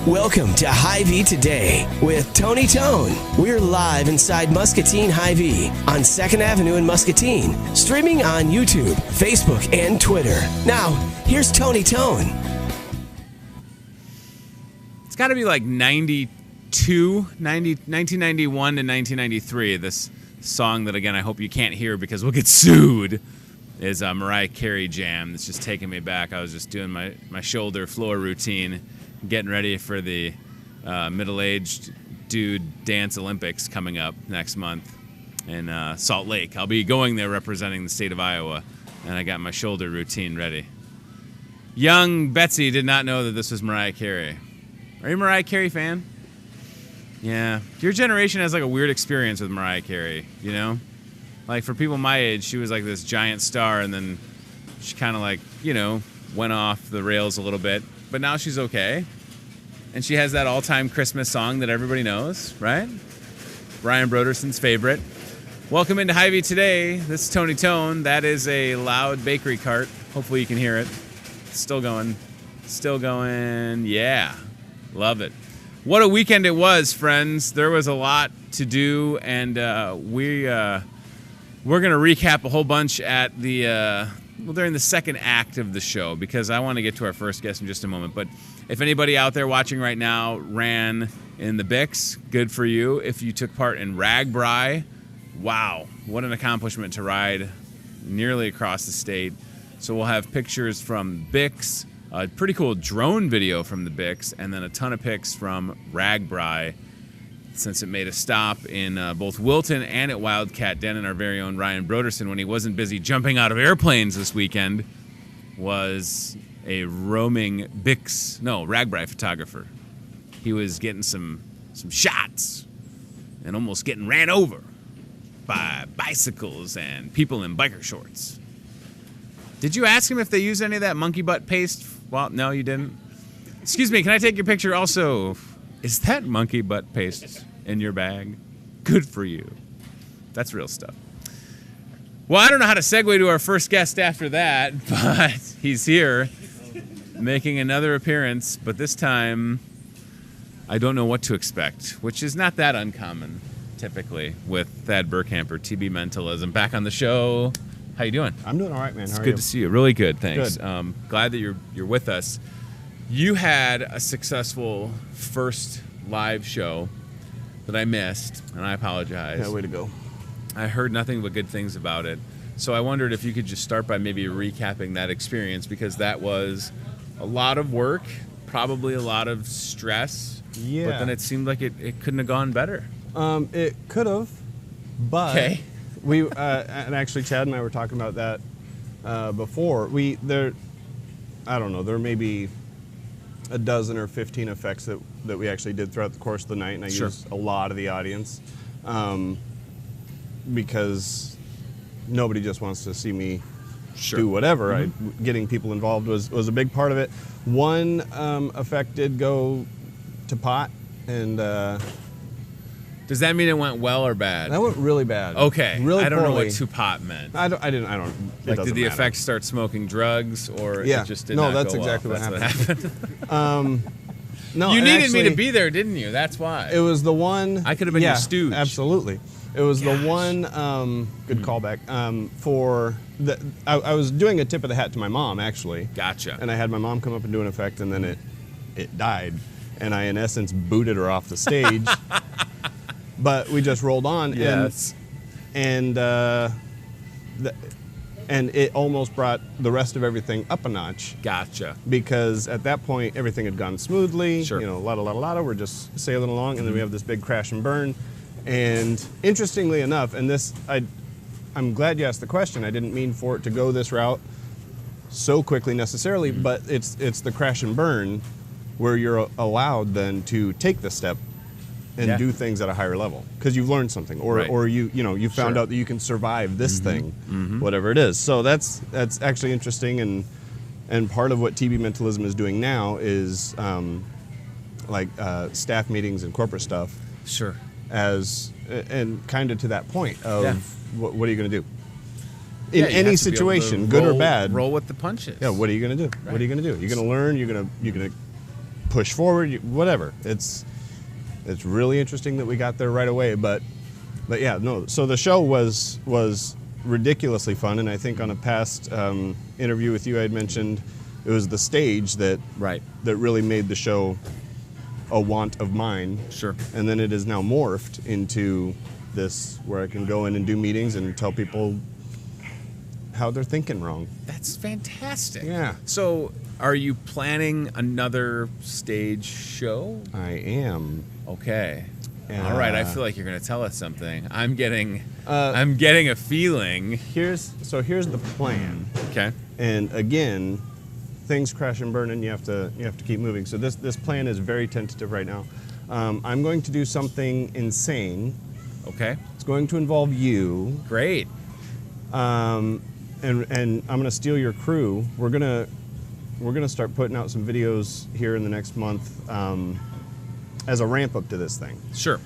Welcome to Hy-Vee Today with Tony Tone. We're live inside Muscatine Hy-Vee on 2nd Avenue in Muscatine, streaming on YouTube, Facebook, and Twitter. Now, here's Tony Tone. It's got to be like 1991 to 1993. This song that, again, I hope you can't hear because we'll get sued, is a Mariah Carey jam that's just taking me back. I was just doing my shoulder floor routine, getting ready for the middle-aged dude dance Olympics coming up next month in Salt Lake. I'll be going there representing the state of Iowa, and I got my shoulder routine ready. Young Betsy did not know that this was Mariah Carey. Are you a Mariah Carey fan? Yeah. Your generation has like a weird experience with Mariah Carey, you know? Like for people my age, she was like this giant star, and then she kind of like, you know, went off the rails a little bit. But now she's okay. And she has that all-time Christmas song that everybody knows, right? Brian Broderson's favorite. Welcome into Hy-Vee Today. This is Tony Tone. That is a loud bakery cart. Hopefully you can hear it. Still going. Still going. Yeah. Love it. What a weekend it was, friends. There was a lot to do, and we're going to recap a whole bunch at the during the second act of the show, because I want to get to our first guest in just a moment. But if anybody out there watching right now ran in the Bix, good for you. If you took part in Ragbri, wow, what an accomplishment to ride nearly across the state. So we'll have pictures from Bix, a pretty cool drone video from the Bix, and then a ton of pics from Ragbri, since it made a stop in both Wilton and at Wildcat Den. And our very own Ryan Broderson, when he wasn't busy jumping out of airplanes this weekend, was a roaming Ragbri photographer. He was getting some shots and almost getting ran over by bicycles and people in biker shorts. Did you ask him if they use any of that monkey butt paste? Well, no, you didn't. Excuse me, can I take your picture also? Is that monkey butt paste in your bag? Good for you. That's real stuff. Well, I don't know how to segue to our first guest after that, but he's here making another appearance, but this time I don't know what to expect, which is not that uncommon typically with Thad Burkhamper, TB Mentalism, back on the show. How you doing? I'm doing all right, man. It's good to see you. Really good, thanks. Good. Glad that you're with us. You had a successful first live show that I missed, and I apologize. Yeah, way to go. I heard nothing but good things about it. So I wondered if you could just start by maybe recapping that experience, because that was a lot of work, probably a lot of stress. Yeah. But then it seemed like it couldn't have gone better. It could have, but okay. We and actually Chad and I were talking about that before. I don't know, there may be a dozen or 15 effects that we actually did throughout the course of the night, and I used a lot of the audience because nobody just wants to see me do whatever. Mm-hmm. Getting people involved was a big part of it. One effect did go to pot, and does that mean it went well or bad? that went really bad. Okay, really I don't know poorly. what to pot meant. I don't. Like, did the matter. effect start smoking drugs, or it just did not go that's exactly well? what happened. No, you needed actually, me to be there, didn't you? That's why. It was the one. I could have been your stooge. Absolutely. It was the one. Good callback. For the, I was doing a tip of the hat to my mom, actually. Gotcha. And I had my mom come up and do an effect, and then it died, and I in essence booted her off the stage. But we just rolled on. Yes. And it almost brought the rest of everything up a notch. Gotcha. Because at that point, everything had gone smoothly. Sure. You know, la. We're just sailing along, and then we have this big crash and burn. And interestingly enough, and this, I'm glad you asked the question. I didn't mean for it to go this route so quickly necessarily, but it's the crash and burn where you're allowed then to take the step and do things at a higher level because you've learned something, or you found out that you can survive this thing, whatever it is. So that's actually interesting, and part of what TB Mentalism is doing now is staff meetings and corporate stuff. Sure. And kind of to that point of what are you going to do in you any have to be able to situation, good or bad? Roll with the punches. Yeah. What are you going to do? Right. What are you going to do? You're going to learn. You're going to push forward, whatever. It's really interesting that we got there right away. But yeah, no. So the show was ridiculously fun, and I think on a past interview with you, I had mentioned it was the stage that really made the show a want of mine. Sure. And then it is now morphed into this where I can go in and do meetings and tell people how they're thinking wrong. That's fantastic. Yeah. So, are you planning another stage show? I am. Okay. All right. I feel like you're going to tell us something. I'm getting a feeling. Here's the plan. Okay. And again, things crash and burn, and you have to keep moving. So this plan is very tentative right now. I'm going to do something insane. Okay. It's going to involve you. Great. And I'm going to steal your crew. We're gonna start putting out some videos here in the next month as a ramp up to this thing. Sure.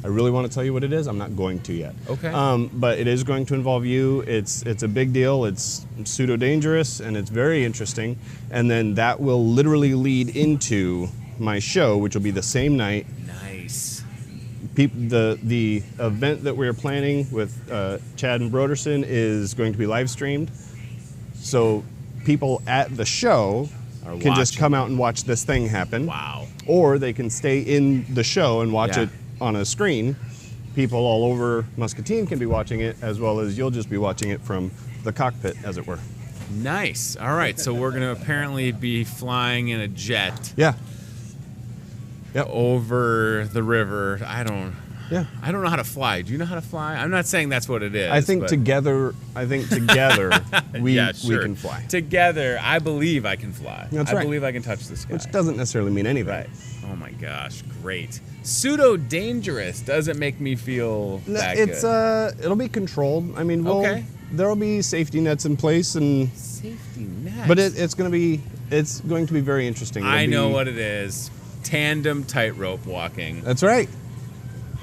I really want to tell you what it is. I'm not going to yet. Okay. But it is going to involve you. It's a big deal. It's pseudo dangerous, and it's very interesting. And then that will literally lead into my show, which will be the same night. Nice. The event that we're planning with Chad and Broderson is going to be live streamed. So people at the show can just come out and watch this thing happen. Wow. Or they can stay in the show and watch it on a screen. People all over Muscatine can be watching it, as well as you'll just be watching it from the cockpit, as it were. Nice. All right. So we're going to apparently be flying in a jet. Yeah. Yep. Over the river. I don't know how to fly. Do you know how to fly? I'm not saying that's what it is. I think together we can fly. Together, I believe I can fly. That's right. I believe I can touch the sky. Which doesn't necessarily mean anything. Right. Oh my gosh, great. Pseudo dangerous doesn't make me feel that good. It'll be controlled. I mean, there'll be safety nets in place, and safety nets. But it's going to be very interesting. I know what it is. Tandem tightrope walking. That's right.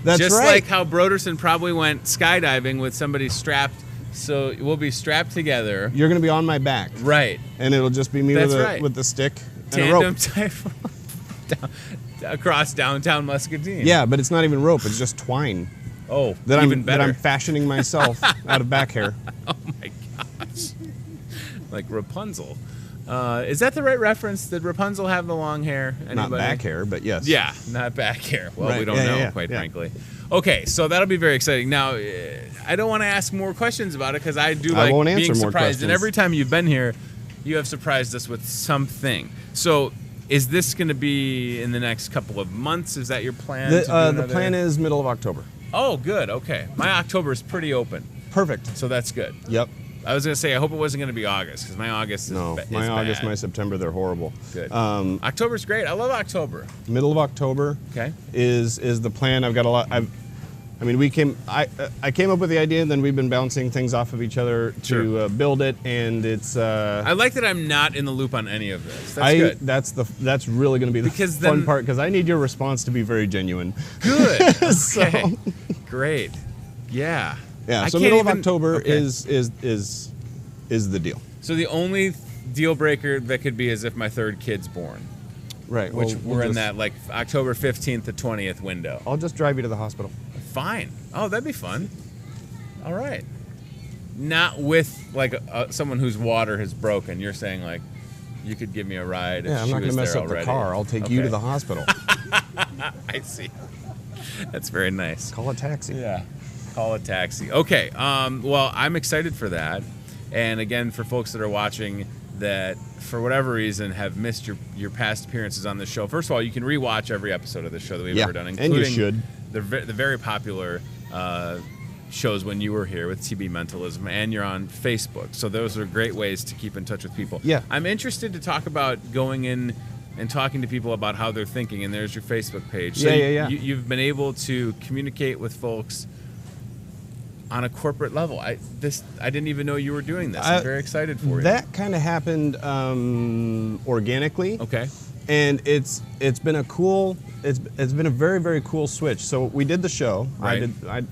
That's just right. like how Broderson probably went skydiving with somebody strapped. So we'll be strapped together. You're going to be on my back. Right. And it'll just be me with the stick and a rope. Tandem tightrope across downtown Muscatine. Yeah, but it's not even rope. It's just twine. Oh, that even better. That I'm fashioning myself out of back hair. Oh my gosh. Like Rapunzel. Is that the right reference? Did Rapunzel have the long hair? Anybody? Not back hair, but yes. Yeah, not back hair. Well, right. We don't know, quite frankly. Okay, so that'll be very exciting. Now, I don't want to ask more questions about it because I do like being surprised. And every time you've been here, you have surprised us with something. So, is this going to be in the next couple of months? Is that your plan? The plan is middle of October. Oh, good. Okay. My October is pretty open. Perfect. So that's good. Yep. I was going to say, I hope it wasn't going to be August, because my August is August, my September, they're horrible. Good. October's great. I love October. Middle of October is the plan. I've got a lot. I came up with the idea, and then we've been bouncing things off of each other to build it, and it's... I like that I'm not in the loop on any of this. That's good. That's really going to be the fun part, because I need your response to be very genuine. Good. Okay. Great. Yeah. Yeah, so middle of October is the deal. So the only deal breaker that could be is if my third kid's born. Right. Which we're in that like October 15th to 20th window. I'll just drive you to the hospital. Fine. Oh, that'd be fun. All right. Not with like someone whose water has broken. You're saying like you could give me a ride if I'm not going to mess up the car. I'll take you to the hospital. I see. That's very nice. Call a taxi. Yeah. Call a taxi. Okay. Well, I'm excited for that. And again, for folks that are watching that for whatever reason have missed your past appearances on the show, first of all, you can rewatch every episode of the show that we've ever done, including and you should. The very popular shows when you were here with TB Mentalism, and you're on Facebook. So those are great ways to keep in touch with people. Yeah. I'm interested to talk about going in and talking to people about how they're thinking, and there's your Facebook page. So you've been able to communicate with folks on a corporate level. I didn't even know you were doing this. I'm very excited for you. That kind of happened organically. Okay. And it's been a very, very cool switch. So we did the show. Right. My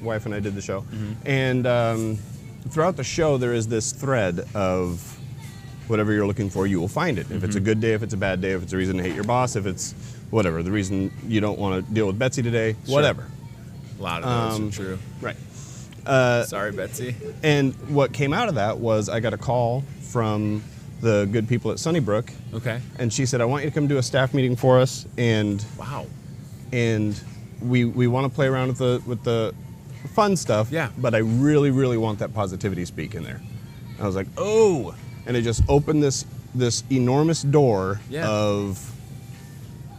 wife and I did the show. Mm-hmm. And throughout the show there is this thread of whatever you're looking for, you will find it. If it's a good day, if it's a bad day, if it's a reason to hate your boss, if it's whatever, the reason you don't want to deal with Betsy today, whatever. A lot of those are true. Right. Sorry, Betsy. And what came out of that was I got a call from the good people at Sunnybrook. Okay. And she said, I want you to come do a staff meeting for us, and Wow. and we want to play around with the fun stuff. Yeah. But I really, really want that positivity speak in there. I was like, oh, and it just opened this enormous door of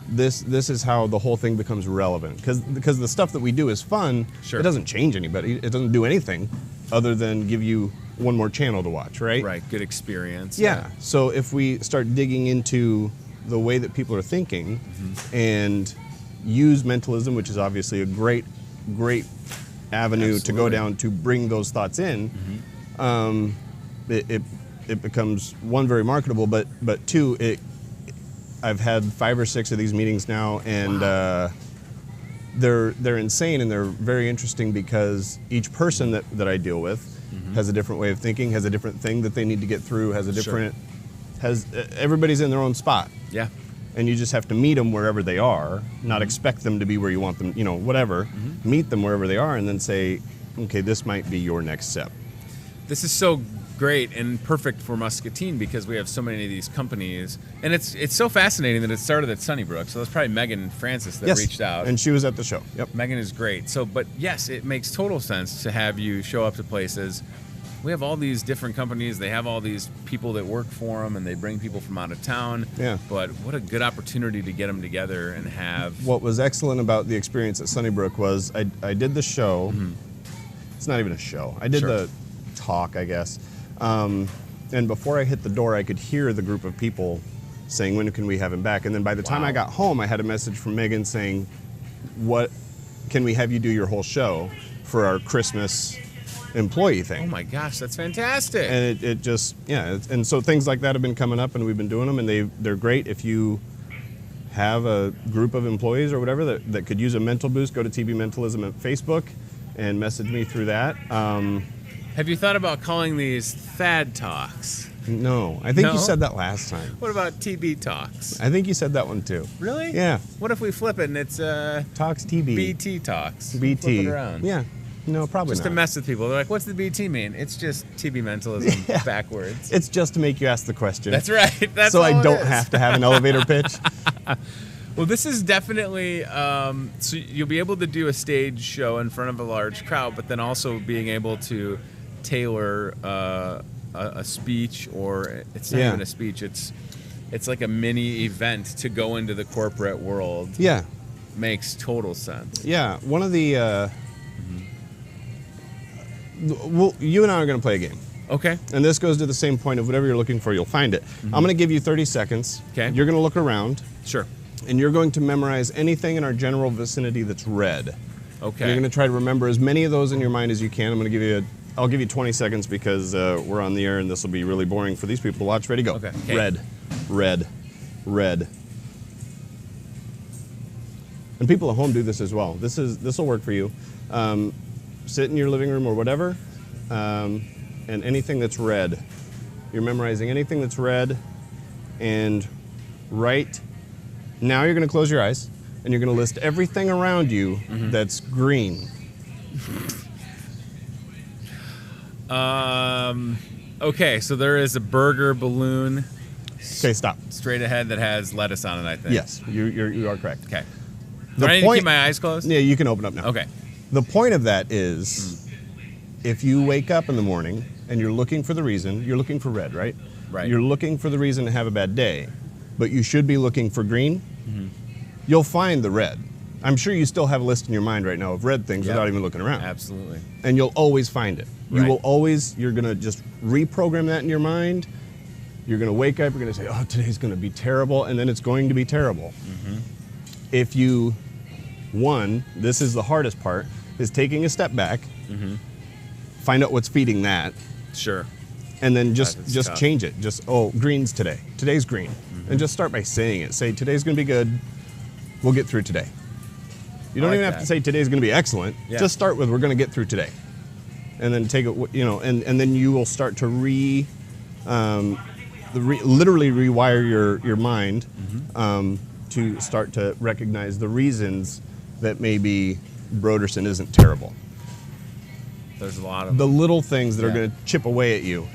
this is how the whole thing becomes relevant, because the stuff that we do is fun. Sure. It doesn't change anybody. It doesn't do anything other than give you one more channel to watch, right? Right. Good experience. Yeah. So if we start digging into the way that people are thinking and use mentalism, which is obviously a great avenue to go down to bring those thoughts in, it becomes, one, very marketable, but two, I've had 5 or 6 of these meetings now, and they're insane, and they're very interesting because each person that I deal with has a different way of thinking, has a different thing that they need to get through, has a different, everybody's in their own spot. Yeah. And you just have to meet them wherever they are, not expect them to be where you want them, whatever. Meet them wherever they are, and then say, okay, this might be your next step. This is so great and perfect for Muscatine because we have so many of these companies, and it's so fascinating that it started at Sunnybrook. So that's probably Megan Francis that reached out, and she was at the show. Yep. Megan is great. So, but yes, it makes total sense to have you show up to places. We have all these different companies. They have all these people that work for them, and they bring people from out of town. Yeah. But what a good opportunity to get them together and have. What was excellent about the experience at Sunnybrook was I did the show. It's not even a show. I did the talk, I guess. And before I hit the door, I could hear the group of people saying, when can we have him back? And then by the time I got home, I had a message from Megan saying, what can we have you do your whole show for our Christmas employee thing? Oh my gosh, that's fantastic. And it just, and so things like that have been coming up, and we've been doing them, and they're great. If you have a group of employees or whatever that could use a mental boost, go to TB Mentalism at Facebook and message me through that. Have you thought about calling these Thad Talks? No, I think you said that last time. What about TB Talks? I think you said that one too. Really? Yeah. What if we flip it and it's Talks TB. BT Talks? BT. Flip it around. Yeah. No, probably just not. to mess with people. They're like, what's the BT mean? It's just TB Mentalism backwards. It's just to make you ask the question. That's right. That's so all I it don't is. have to have an elevator pitch. Well, this is definitely, so you'll be able to do a stage show in front of a large crowd, but then also being able to tailor a speech, or it's not even a speech, it's like a mini event to go into the corporate world. Yeah. Makes total sense. Yeah. One of the, well, you and I are going to play a game. Okay. And this goes to the same point of whatever you're looking for, you'll find it. I'm going to give you 30 seconds. Okay. You're going to look around. Sure. And you're going to memorize anything in our general vicinity that's red. Okay. You're going to try to remember as many of those in your mind as you can. I'm going to give you I'll give you 20 seconds because we're on the air and this will be really boring for these people to watch. Ready, go. Okay. Red, red, red. And people at home do this as well. This will work for you. Sit in your living room or whatever, and anything that's red. You're memorizing anything that's red, and right now you're going to close your eyes and you're going to list everything around you that's green. Okay, so there is a burger balloon. Okay, stop. Straight ahead that has lettuce on it, I think. Yes, you are correct. Okay. Do I need to keep my eyes closed? Yeah, you can open up now. Okay. The point of that is, if you wake up in the morning and you're looking for the reason, you're looking for red, right? Right. You're looking for the reason to have a bad day, but you should be looking for green. You'll find the red. I'm sure you still have a list in your mind right now of red things without even looking around. Absolutely. And you'll always find it. You Right. will always, you're going to just reprogram that in your mind. You're going to wake up, you're going to say, oh, today's going to be terrible, and then it's going to be terrible. If you, this is the hardest part, is taking a step back, find out what's feeding that, Sure. and then just tough. change it. Just, oh, green's today. Today's green. And just start by saying it. Say, today's going to be good. We'll get through today. You don't like even have that. to say today's going to be excellent. Yeah. Just start with, we're going to get through today. And then take it, and then you will start to literally rewire your mind to start to recognize the reasons that maybe Broderson isn't terrible. There's a lot of the little things that are going to chip away at you.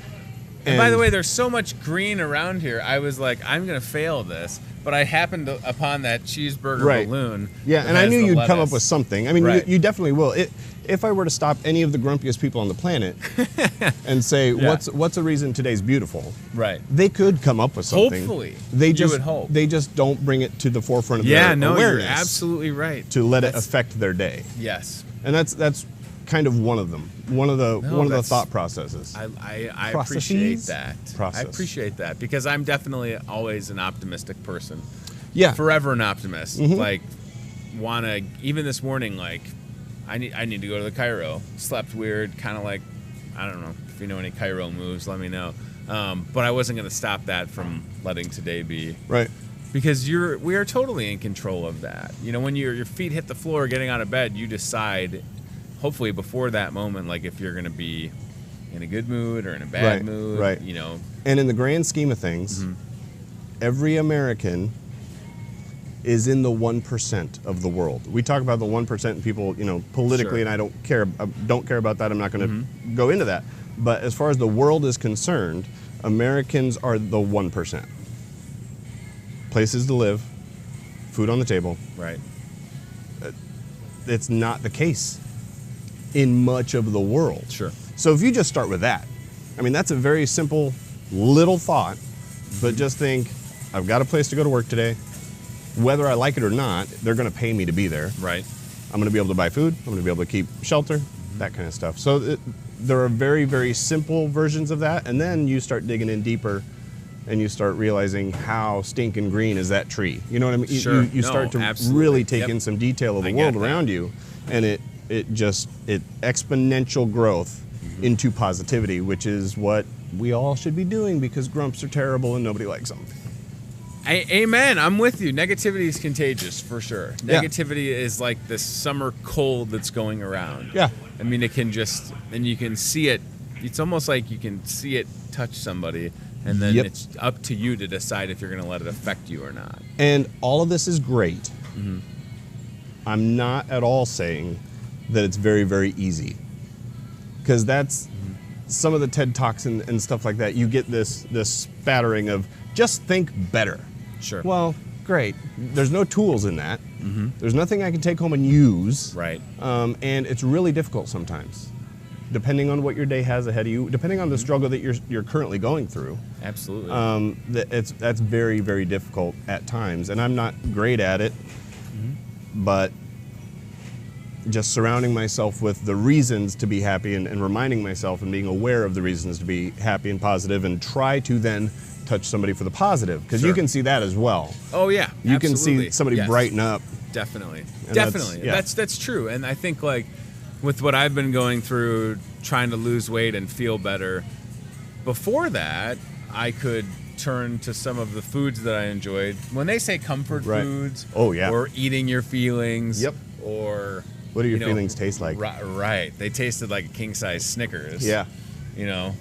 And by the way, there's so much green around here. I was like, I'm going to fail this. But I happened upon that cheeseburger balloon. Yeah, and I knew you'd come up with something. I mean, you definitely will. If I were to stop any of the grumpiest people on the planet and say, what's a reason today's beautiful? Right. They could come up with something. Hopefully. You would hope. They just don't bring it to the forefront of their awareness. You're absolutely right. To let it affect their day. Yes. And that's kind of one of them. One of the thought processes. I appreciate that. I appreciate that because I'm definitely always an optimistic person. Yeah. Forever an optimist. Like, even this morning, like, I need to go to the Cairo. Slept weird, kind of like, I don't know if you know any Cairo moves, let me know. But I wasn't going to stop that from letting today be. Right. Because we are totally in control of that. You know, when your feet hit the floor getting out of bed, you decide, hopefully before that moment, like if you're going to be in a good mood or in a bad mood, you know. And in the grand scheme of things, every American is in the 1% of the world. We talk about the 1% and people, you know, politically, and I don't care about that. I'm not going to go into that. But as far as the world is concerned, Americans are the 1%. Places to live, food on the table. Right. It's not the case in much of the world. Sure. So if you just start with that, I mean, that's a very simple little thought, but just think, I've got a place to go to work today. Whether I like it or not, they're going to pay me to be there. Right. I'm going to be able to buy food. I'm going to be able to keep shelter, that kind of stuff. So there are very, very simple versions of that. And then you start digging in deeper and you start realizing how stinking green is that tree. You know what I mean? Sure. You start to really take in some detail of the world around you. And it exponential growth into positivity, which is what we all should be doing because grumps are terrible and nobody likes them. Amen. I'm with you. Negativity is contagious for sure. Negativity is like this summer cold that's going around. Yeah. I mean, it can just, and you can see it. It's almost like you can see it touch somebody, and then it's up to you to decide if you're going to let it affect you or not. And all of this is great. I'm not at all saying that it's very, very easy. Because that's some of the TED Talks and stuff like that. You get this spattering of just think better. Sure. Well, great. There's no tools in that. There's nothing I can take home and use. Right. And it's really difficult sometimes, depending on what your day has ahead of you, depending on the struggle that you're currently going through. Absolutely. That's very, very difficult at times, and I'm not great at it. But just surrounding myself with the reasons to be happy and reminding myself and being aware of the reasons to be happy and positive and try to then touch somebody for the positive, because you can see that as well. Oh yeah, you can see somebody brighten up. Definitely. Definitely. That's true. And I think like with what I've been going through, trying to lose weight and feel better, before that I could turn to some of the foods that I enjoyed. When they say comfort foods, or eating your feelings, or what do your feelings taste like? Right. They tasted like a king size Snickers. Yeah. You know,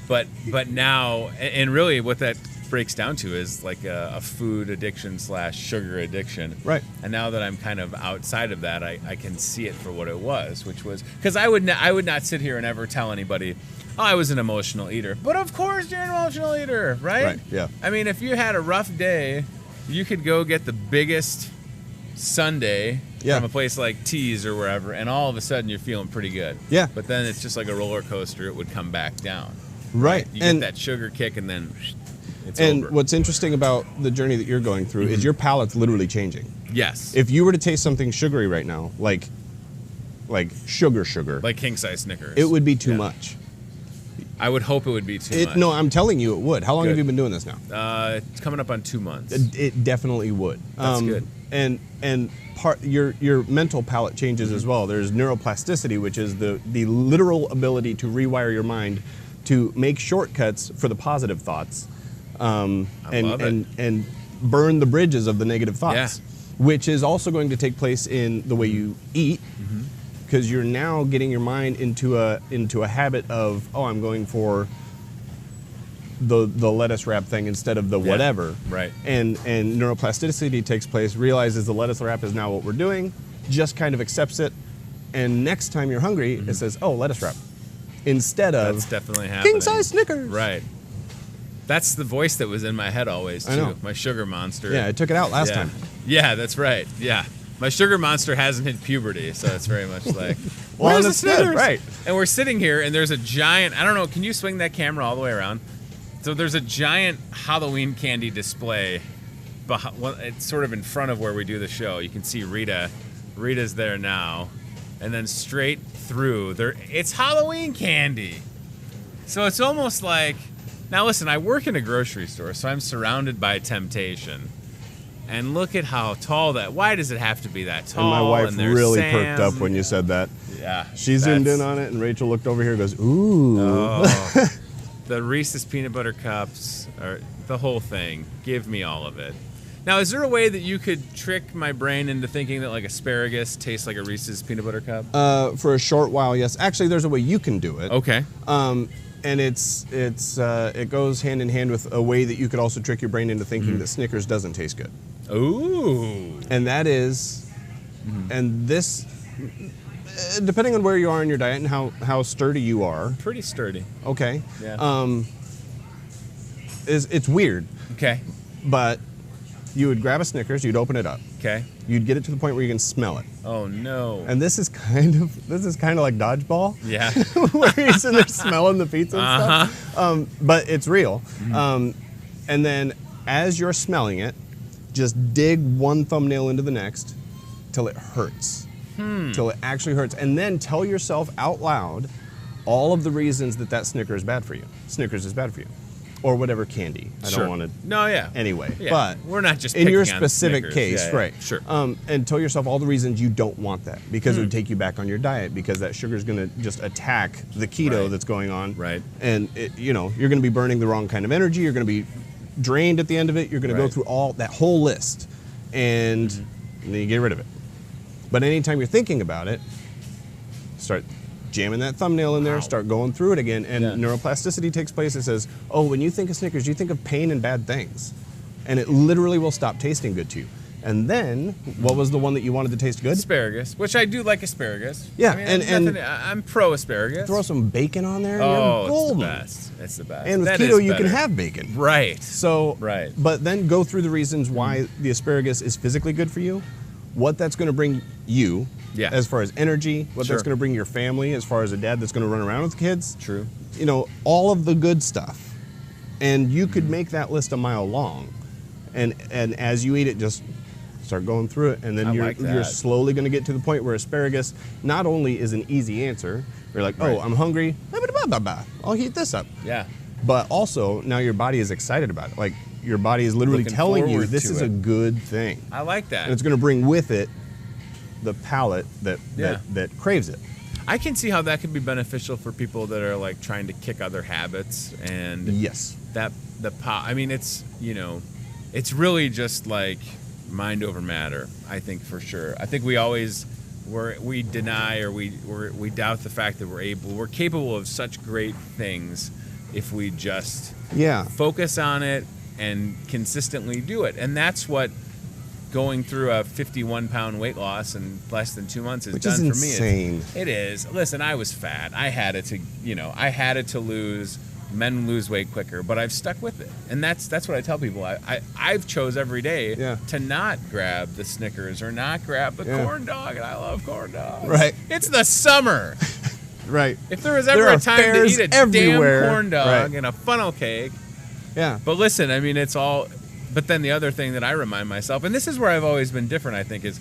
but now, and really what that breaks down to is like a food addiction / sugar addiction. Right. And now that I'm kind of outside of that, I can see it for what it was, which was, because I would not sit here and ever tell anybody, oh, I was an emotional eater. But of course you're an emotional eater, right? Right, yeah. I mean, if you had a rough day, you could go get the biggest sundae from a place like Tees or wherever, and all of a sudden you're feeling pretty good. Yeah. But then it's just like a roller coaster. It would come back down. Right. You get that sugar kick, and then it's and over. What's interesting about the journey that you're going through is your palate's literally changing. Yes. If you were to taste something sugary right now, like sugar, like king size Snickers, it would be too much. I would hope it would be too much. No, I'm telling you it would. How long have you been doing this now? It's coming up on 2 months. It definitely would. That's good. And part your mental palate changes as well. There's neuroplasticity, which is the literal ability to rewire your mind to make shortcuts for the positive thoughts, and burn the bridges of the negative thoughts, which is also going to take place in the way you eat. Because you're now getting your mind into a habit of, oh, I'm going for the lettuce wrap thing instead of the whatever. Right. And neuroplasticity takes place, realizes the lettuce wrap is now what we're doing, just kind of accepts it, and next time you're hungry, it says, oh, lettuce wrap. Instead of That's definitely happening. king-size Snickers. Right. That's the voice that was in my head always, too. I know. My sugar monster. Yeah, I took it out last Yeah. time. Yeah, that's right. Yeah. My sugar monster hasn't hit puberty, so it's very much like, Well, where's the that's good, Snickers? right. And we're sitting here, and there's a giant, I don't know, can you swing that camera all the way around? So there's a giant Halloween candy display. It's sort of in front of where we do the show. You can see Rita. Rita's there now. And then straight through, it's Halloween candy. So it's almost like, now listen, I work in a grocery store, so I'm surrounded by temptation. And look at how tall why does it have to be that tall? And my wife there's really Sam. perked up when you said that. Yeah. She zoomed that's- in on it, and Rachel looked over here and goes, ooh. Oh, the Reese's peanut butter cups, or the whole thing. Give me all of it. Now, is there a way that you could trick my brain into thinking that like asparagus tastes like a Reese's peanut butter cup? For a short while, yes. Actually, there's a way you can do it. Okay. And it goes hand in hand with a way that you could also trick your brain into thinking that Snickers doesn't taste good. Ooh. And that is, and this, depending on where you are in your diet and how sturdy you are. Pretty sturdy. Okay. Yeah. It's weird, Okay. but you would grab a Snickers, you'd open it up, Okay. you'd get it to the point where you can smell it. Oh no. And this is kind of like dodgeball. Yeah. Where you're sitting there smelling the pizza and stuff. But it's real. And then as you're smelling it, just dig one thumbnail into the next till it hurts. Till it actually hurts. And then tell yourself out loud all of the reasons that Snickers is bad for you. Snickers is bad for you. Or whatever candy. I Sure. don't want to. No, yeah. Anyway, Yeah. but we're not just in your picking on specific Snickers. case, Yeah, yeah. right? Sure. And tell yourself all the reasons you don't want that, because it would take you back on your diet, because that sugar is going to just attack the keto Right. that's going on, Right. And you're going to be burning the wrong kind of energy. You're going to be drained at the end of it. You're going to go Right. through all that whole list, and then you get rid of it. But anytime you're thinking about it, start jamming that thumbnail in there, start going through it again, and neuroplasticity takes place. It says, oh, when you think of Snickers, you think of pain and bad things. And it literally will stop tasting good to you. And then, what was the one that you wanted to taste good? Asparagus, which I do like asparagus. Yeah, I mean, and I'm pro asparagus. Throw some bacon on there, and Oh, you're golden. it's the best. It's the best. And with That keto, is you can better. have bacon. Right. So, Right. But then go through the reasons why the asparagus is physically good for you, what that's going to bring you, as far as energy, what Sure. that's going to bring your family, as far as a dad that's going to run around with the kids. True. All of the good stuff. And you could make that list a mile long. And as you eat it, just start going through it. And then I you're like that. slowly going to get to the point where asparagus not only is an easy answer, you're like, Right. oh, I'm hungry, I'll heat this up. Yeah. But also, now your body is excited about it. Like, your body is literally Looking telling you forward this to is it. a good thing. I like that. And it's going to bring with it the palate that craves it. I can see how that could be beneficial for people that are like trying to kick other habits, and Yes. I mean, it's it's really just like mind over matter. I think for sure. I think we always we deny or we doubt the fact that we're capable of such great things if we just Yeah. focus on it and consistently do it. And that's what going through a 51-pound weight loss in less than 2 months has Which done is for me. insane. It is. Listen, I was fat. I had it to lose. Men lose weight quicker, but I've stuck with it, and that's what I tell people. I've chose every day to not grab the Snickers or not grab the corn dog, and I love corn dogs. Right. It's the summer. Right. If there was ever There a are time to fairs eat a everywhere. damn corn dog Right. and a funnel cake. Yeah. But listen, I mean, it's all. But then the other thing that I remind myself, and this is where I've always been different, I think, is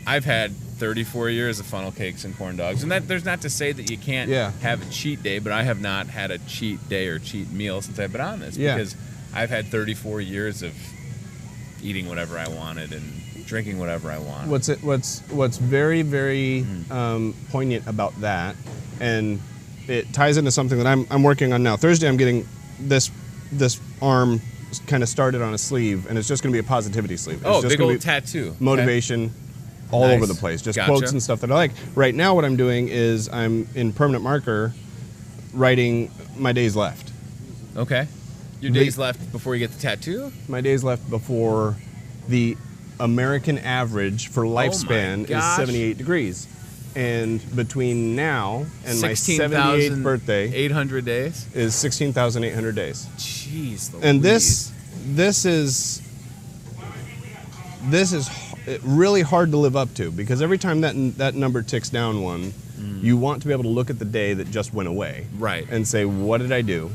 I've had 34 years of funnel cakes and corn dogs. And that there's not to say that you can't have a cheat day, but I have not had a cheat day or cheat meal since I've been on this. Because I've had 34 years of eating whatever I wanted and drinking whatever I wanted. What's very, very poignant about that, and it ties into something that I'm working on now. Thursday, I'm getting this arm kind of started on a sleeve, and it's just going to be a positivity sleeve. It's just big gonna old be tattoo. Motivation all Nice. over the place. Just Gotcha. quotes and stuff that I like. Right now, what I'm doing is I'm in permanent marker writing my days left. Okay. Your days left before you get the tattoo? My days left before the American average for lifespan is 78 degrees. And between now and my 78th birthday, 800 days is 16,800 days. Jeez, Louise. And this is really hard to live up to, because every time that number ticks down one, you want to be able to look at the day that just went away, right, and say, what did I do?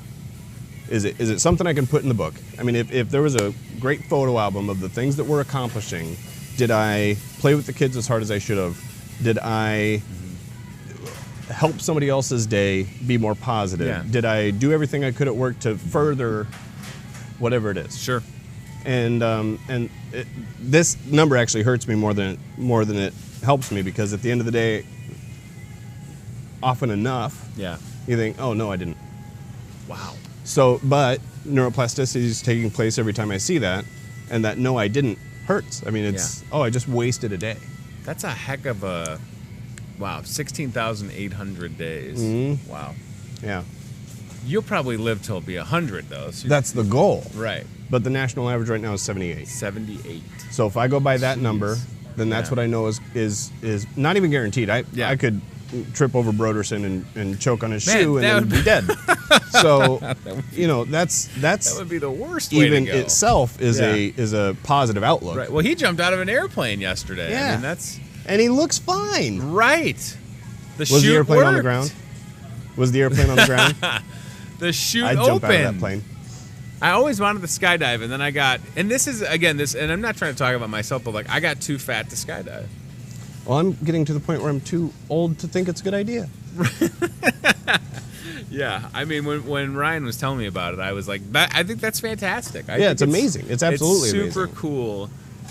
Is it something I can put in the book? I mean, if there was a great photo album of the things that we're accomplishing, did I play with the kids as hard as I should have? Did I help somebody else's day be more positive? Yeah. Did I do everything I could at work to further whatever it is? Sure. And this number actually hurts me more than it helps me, because at the end of the day, often enough, you think, oh no, I didn't. Wow. So, but neuroplasticity is taking place every time I see that, and that no, I didn't hurts. I mean, it's oh, I just wasted a day. That's a heck of a 16,800 days. Mm-hmm. Wow. Yeah. You'll probably live till be 100 though. So that's the goal. Right. But the national average right now is 78. 78. So if I go by that number, then that's what I know is not even guaranteed. I could trip over Broderson and choke on his shoe and then be dead. So that would be the worst way even to go. Itself is a positive outlook. Right. Well, he jumped out of an airplane yesterday. Yeah. I mean, and he looks fine. Right. Was the airplane on the ground? Was the airplane on the ground? The chute I'd opened. jump out of that plane. I always wanted to skydive, and then I got, and this is, again, and I'm not trying to talk about myself, but like, I got too fat to skydive. Well, I'm getting to the point where I'm too old to think it's a good idea. Yeah, I mean, when Ryan was telling me about it, I was like, I think that's fantastic. Yeah, it's amazing. It's absolutely amazing. It's super cool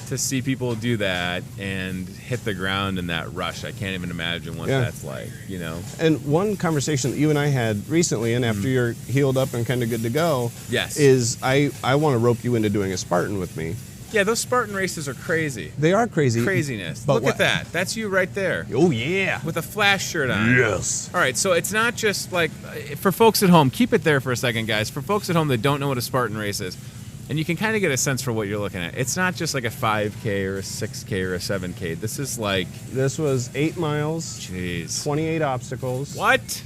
to see people do that and hit the ground in that rush. I can't even imagine what that's like, you know? And one conversation that you and I had recently, and after you're healed up and kind of good to go, is I want to rope you into doing a Spartan with me. Yeah, those Spartan races are crazy. They are crazy. Craziness. But look at that. That's you right there. Oh, yeah. With a Flash shirt on. Yes. All right, so it's not just like, for folks at home, keep it there for a second, guys. For folks at home that don't know what a Spartan race is, and you can kind of get a sense for what you're looking at. It's not just like a 5K or a 6K or a 7K. This is like... This was 8 miles. Jeez. 28 obstacles. What?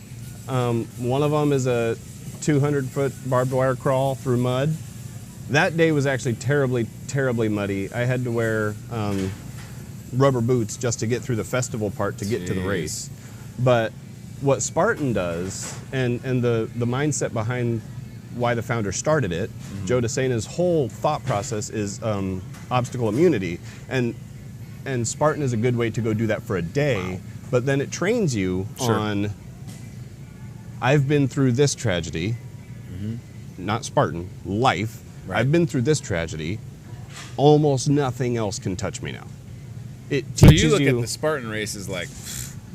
One of them is a 200-foot barbed wire crawl through mud. That day was actually terribly, terribly muddy. I had to wear rubber boots just to get through the festival part to get to the race. But what Spartan does, and the mindset behind why the founder started it, Joe DeSena's whole thought process is obstacle immunity. And Spartan is a good way to go do that for a day, but then it trains you on, I've been through this tragedy, not Spartan, life. Right. I've been through this tragedy. Almost nothing else can touch me now. It teaches you. So you look at the Spartan races like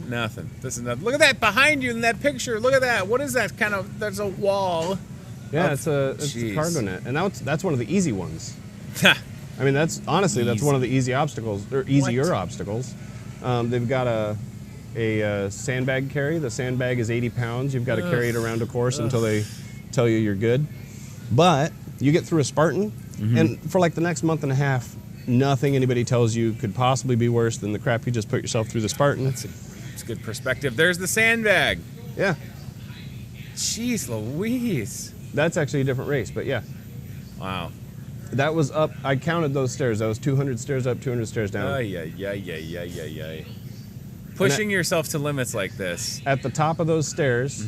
nothing. This is nothing. Look at that behind you in that picture. Look at that. What is that kind of? There's a wall. Yeah, it's a cargo net, and that's one of the easy ones. I mean, that's honestly that's one of the easy obstacles or easier obstacles. They've got a sandbag carry. The sandbag is 80 pounds. You've got to carry it around a course until they tell you you're good. But you get through a Spartan, and for like the next month and a half, nothing anybody tells you could possibly be worse than the crap you just put yourself through the Spartan. That's a good perspective. There's the sandbag. Yeah. Jeez Louise. That's actually a different race, but yeah. Wow. That was up, I counted those stairs. That was 200 stairs up, 200 stairs down. Yeah. Pushing yourself to limits like this. At the top of those stairs,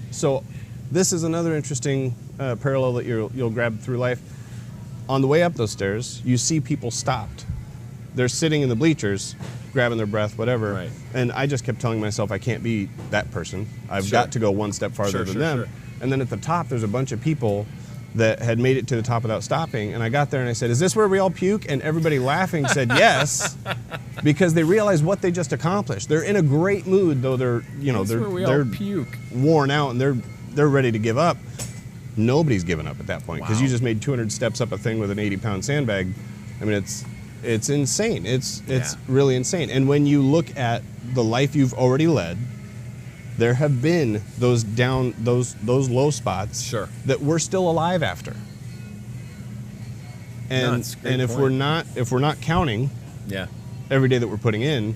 so this is another interesting parallel that you'll grab through life. On the way up those stairs, you see people stopped. They're sitting in the bleachers, grabbing their breath, whatever. Right. And I just kept telling myself, I can't be that person. I've got to go one step farther than them. Sure. And then at the top, there's a bunch of people that had made it to the top without stopping. And I got there and I said, is this where we all puke? And everybody laughing said yes, because they realized what they just accomplished. They're in a great mood, though they're puke. Worn out and they're ready to give up. Nobody's given up at that point because you just made 200 steps up a thing with an 80-pound sandbag. I mean, it's insane. It's really insane. And when you look at the life you've already led, there have been those low spots Sure. that we're still alive after. No, And it's a great and if point. we're not counting Yeah. every day that we're putting in,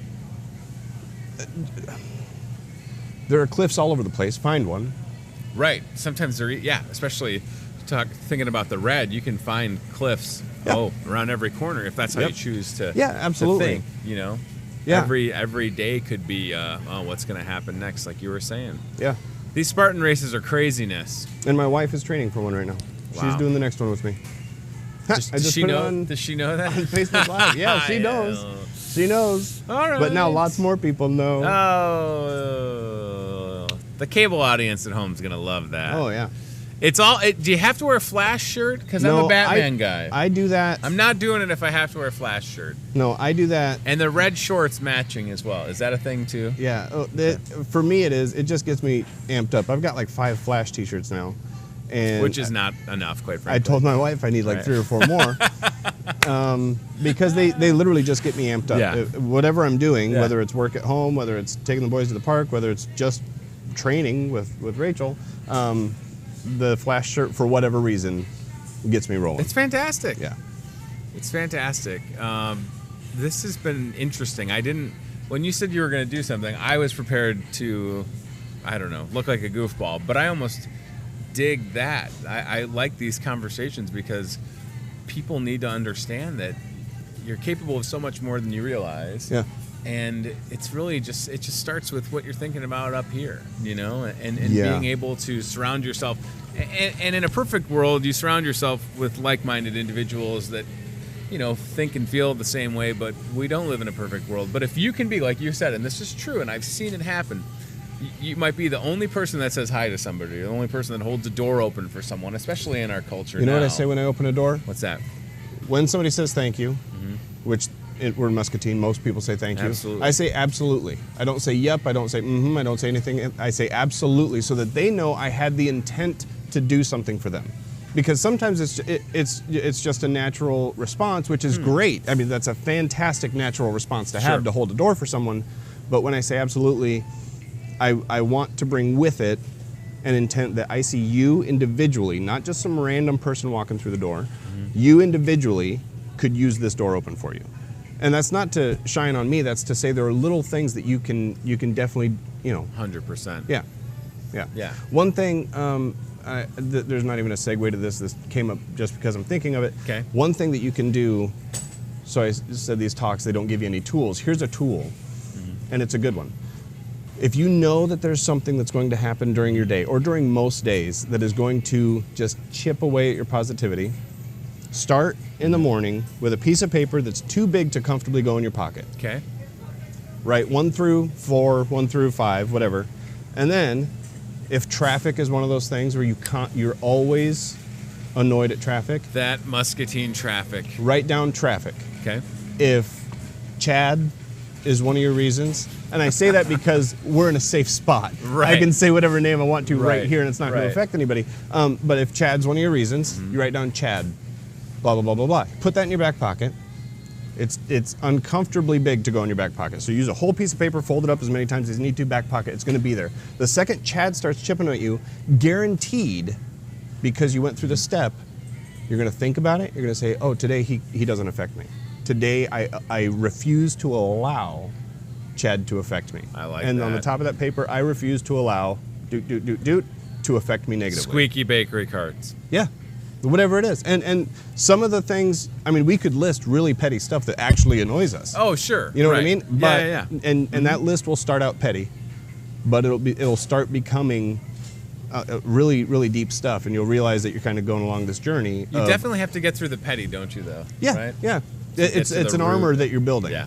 there are cliffs all over the place. Find one. Right. Sometimes they're especially thinking about the red, you can find cliffs around every corner if that's how you choose to. Yeah, absolutely. To think, you know. Yeah. Every day could be what's going to happen next, like you were saying. Yeah. These Spartan races are craziness. And my wife is training for one right now. Wow. She's doing the next one with me. Does she know? Does she know that? On Facebook Live. Yeah, she knows. She knows. All right. But now lots more people know. Oh, the cable audience at home is gonna love that. Oh yeah. It's all. Do you have to wear a Flash shirt? Because I'm a Batman guy. I do that. I'm not doing it if I have to wear a Flash shirt. No, I do that. And the red shorts matching as well. Is that a thing too? Yeah. For me, it is. It just gets me amped up. I've got like 5 Flash T-shirts now. And Which is not enough, quite frankly. I told my wife I need like 3 or 4 more. Because they literally just get me amped up. Yeah. Whatever I'm doing, Yeah. whether it's work at home, whether it's taking the boys to the park, whether it's just training with Rachel, the Flash shirt, for whatever reason, gets me rolling. It's fantastic. Yeah. It's fantastic. This has been interesting. When you said you were going to do something, I was prepared to, I don't know, look like a goofball, but I almost dig that. I like these conversations because people need to understand that you're capable of so much more than you realize. Yeah. And it's really it just starts with what you're thinking about up here, you know, and Yeah. being able to surround yourself. And in a perfect world, you surround yourself with like-minded individuals that, you know, think and feel the same way, but we don't live in a perfect world. But if you can be, like you said, and this is true, and I've seen it happen, you might be the only person that says hi to somebody, the only person that holds a door open for someone, especially in our culture. You know now. what I say when I open a door? What's that? When somebody says thank you, which we're in Muscatine, most people say thank you. Absolutely. I say absolutely. I don't say yep. I don't say mm-hmm. I don't say anything. I say absolutely, so that they know I had the intent to do something for them. Because sometimes it's just a natural response, which is great. I mean, that's a fantastic natural response to have, to hold a door for someone. But when I say absolutely, I want to bring with it an intent that I see you individually, not just some random person walking through the door. You individually could use this door open for you. And that's not to shine on me. That's to say there are little things that you can definitely, 100%. Yeah. One thing, there's not even a segue to this. This came up just because I'm thinking of it. Okay. One thing that you can do. So I said these talks, they don't give you any tools. Here's a tool, and it's a good one. If you know that there's something that's going to happen during your day or during most days that is going to just chip away at your positivity, start in the morning with a piece of paper that's too big to comfortably go in your pocket. Okay. Write 1 through 4, 1 through 5, whatever. And then, if traffic is one of those things where you're always annoyed at traffic, That Muscatine traffic. write down traffic. Okay. If Chad is one of your reasons, and I say that because we're in a safe spot. Right. I can say whatever name I want to right here, and it's not going Right. to affect anybody. But if Chad's one of your reasons, you write down Chad, blah, blah, blah, blah, blah. Put that in your back pocket. It's uncomfortably big to go in your back pocket. So use a whole piece of paper, fold it up as many times as you need to, back pocket. It's going to be there. The second Chad starts chipping at you, guaranteed, because you went through the step, you're going to think about it. You're going to say, oh, today he doesn't affect me. Today I refuse to allow Chad to affect me. I like and that. on the top of that paper, I refuse to allow to affect me negatively. Squeaky bakery carts. Yeah. Whatever it is. And some of the things, I mean, we could list really petty stuff that actually annoys us. Oh, sure. You know what I Right. mean? But, Yeah. And that list will start out petty, but it'll start becoming really, really deep stuff, and you'll realize that you're kind of going along this journey. You definitely have to get through the petty, don't you, though? Yeah, Right? yeah. get It's to the an armor root. that you're building. Yeah.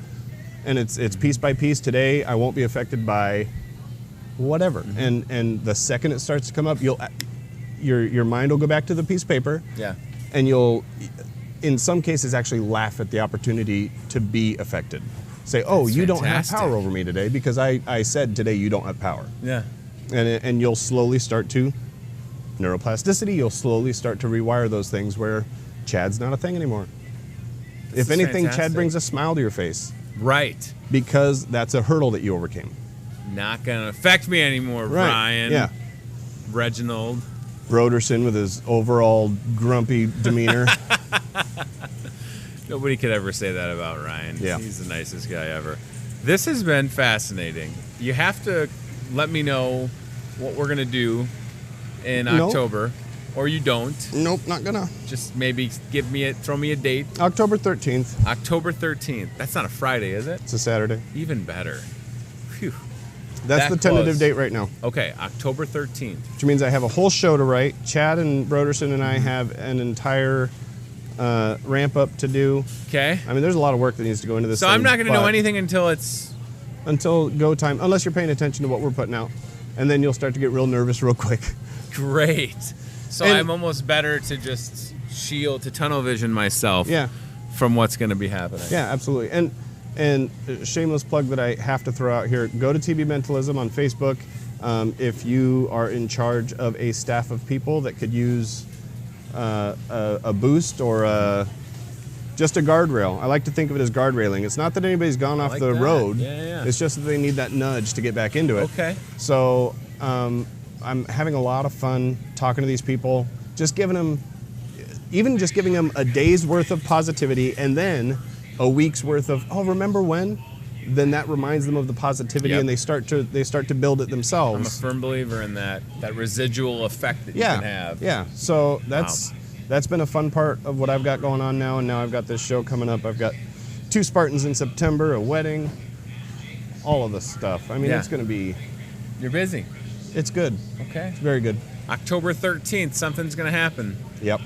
And it's piece by piece. Today, I won't be affected by whatever. And the second it starts to come up, your mind will go back to the piece of paper. Yeah. And you'll, in some cases, actually laugh at the opportunity to be affected. Say, oh, That's you don't have fantastic. power over me today because I said today you don't have power. Yeah. And you'll slowly start to, neuroplasticity, you'll slowly start to rewire those things where Chad's not a thing anymore. This If is anything, fantastic. Chad brings a smile to your face Right. because that's a hurdle that you overcame. Not gonna affect me anymore, Right. Brian. Yeah. Reginald. Broderson with his overall grumpy demeanor. Nobody could ever say that about Ryan. Yeah. He's the nicest guy ever. This has been fascinating. You have to let me know what we're gonna do in Nope. October, or you don't. Nope, not gonna. Just maybe throw me a date. October 13th. October 13th. That's not a Friday, is it? It's a Saturday. Even better. Phew. That's That the tentative close. date right now. Okay, October 13th. Which means I have a whole show to write. Chad and Broderson and I have an entire ramp up to do. Okay. I mean, there's a lot of work that needs to go into this. So I'm thing, not going to know but anything until it's... until go time, unless you're paying attention to what we're putting out, and then you'll start to get real nervous real quick. Great. So And- I'm almost better to just tunnel vision myself Yeah, from what's going to be happening. yeah, absolutely. And shameless plug that I have to throw out here: go to TB Mentalism on Facebook. If you are in charge of a staff of people that could use a boost or just a guardrail. I like to think of it as guard railing. It's not that anybody's gone off like the that. road. Yeah. It's just that they need that nudge to get back into it. Okay. So I'm having a lot of fun talking to these people, just giving them a day's worth of positivity, and then a week's worth of, oh, remember when? Then that reminds them of the positivity, Yep. and they start to build it I'm a themselves. firm believer in that residual effect that you Yeah, can have. yeah. So that's been a fun part of what I've got going on now, and now I've got this show coming up. I've got 2 Spartans in September, a wedding, all of this stuff. I mean, Yeah. it's going to be, You're busy. it's good. Okay. It's very good. October 13th, something's going to happen. Yep.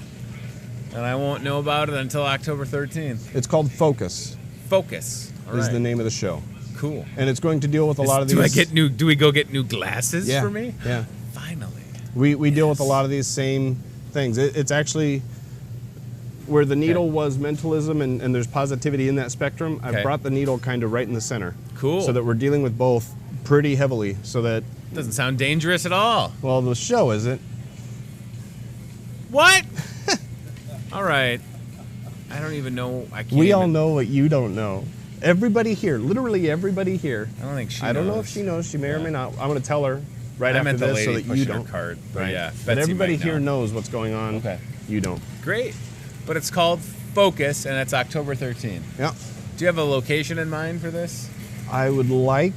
And I won't know about it until October 13th. It's called Focus. Focus. All Is right. the name of the show, Cool. and it's going to deal with a lot of these. Do we go get new glasses Yeah, for me? yeah. Finally. We deal with a lot of these same things. It's actually where the needle was mentalism and there's positivity in that spectrum. Okay. I've brought the needle kind of right in the center. Cool. So that we're dealing with both pretty heavily. So that, Doesn't sound dangerous at all. well, the show isn't. What? All right. I don't even know. I can't. We all even- know what you don't know. Everybody here, literally everybody here. I don't think she. I don't know if knows. she knows. She may or Yeah. may not. I'm going to tell her right I after meant the this lady so that you pushing her don't. cart, but Right. yeah, But Betsy everybody might here know. knows what's going on. Okay. You don't. Great. But it's called Focus, and it's October 13th. Yeah. Do you have a location in mind for this? I would like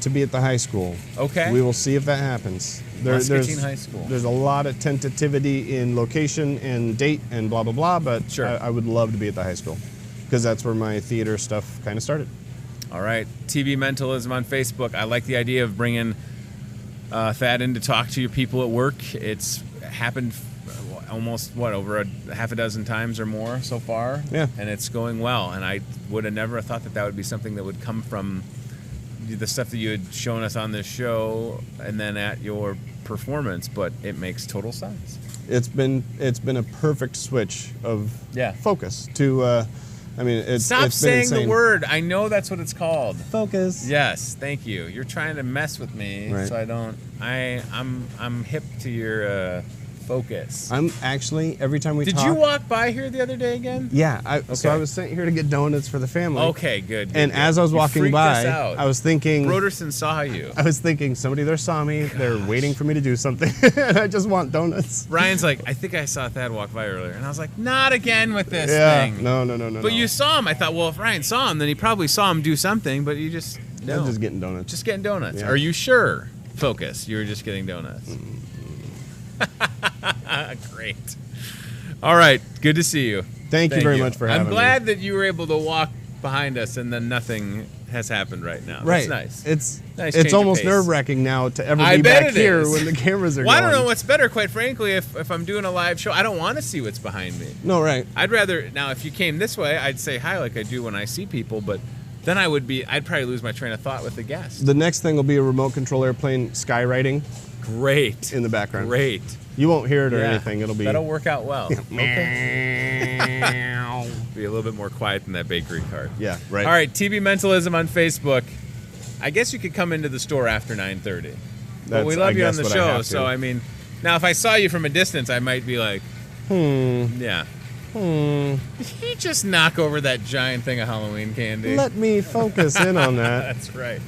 to be at the high school. Okay. We will see if that happens. Muscatine High School. There's a lot of tentativity in location and date and blah, blah, blah, but Sure. I would love to be at the high school because that's where my theater stuff kind of started. All right. TB Mentalism on Facebook. I like the idea of bringing Thad in to talk to your people at work. It's happened almost, over a half a dozen times or more so far. Yeah. And it's going well. And I would have never thought that would be something that would come from the stuff that you had shown us on this show and then at your performance, but it makes total sense. It's been a perfect switch of Yeah. focus to, it's Stop it's been saying the insane. word. I know that's what it's called. Focus. Yes, thank you. You're trying to mess with me, Right. so I don't. I'm hip to your focus. I'm actually, every time we Did talk. you walk by here the other day again? Yeah. So Okay. I was sent here to get donuts for the family. Okay, good. And as I was walking freaked us by, out. I was thinking. Broderson saw you. I was thinking somebody there saw me. They're waiting for me to do something, and I just want donuts. Ryan's like, I think I saw Thad walk by earlier, and I was like, not again with this Yeah. thing. No. But you saw him. I thought, well, if Ryan saw him, then he probably saw him do something. But you just no, I'm just getting donuts. just getting donuts. Yeah. Are you sure? Focus. You were just getting donuts. Great. All right. Good to see you. Thank you very much for having I'm me. glad that you were able to walk behind us and then nothing has happened right now. Right. That's nice. It's Nice change it's of almost pace. nerve-wracking now to ever I be bet back it here is. when the cameras are Well, I going. don't know what's better, quite frankly, if I'm doing a live show. I don't want to see what's behind me. No, right. I'd rather, now if you came this way, I'd say hi like I do when I see people, but then I'd probably lose my train of thought with the guest. The next thing will be a remote control airplane skywriting Great. in the background. Great. You won't hear it or Yeah, anything. It'll be. That'll work out well. Okay. Be a little bit more quiet than that bakery cart. Yeah. Right. All right, TB Mentalism on Facebook. I guess you could come into the store after 9:30. But we love I you on guess the what I show, have to. so I mean, now if I saw you from a distance, I might be like, yeah. Did you just knock over that giant thing of Halloween candy? Let me focus in on that. That's right.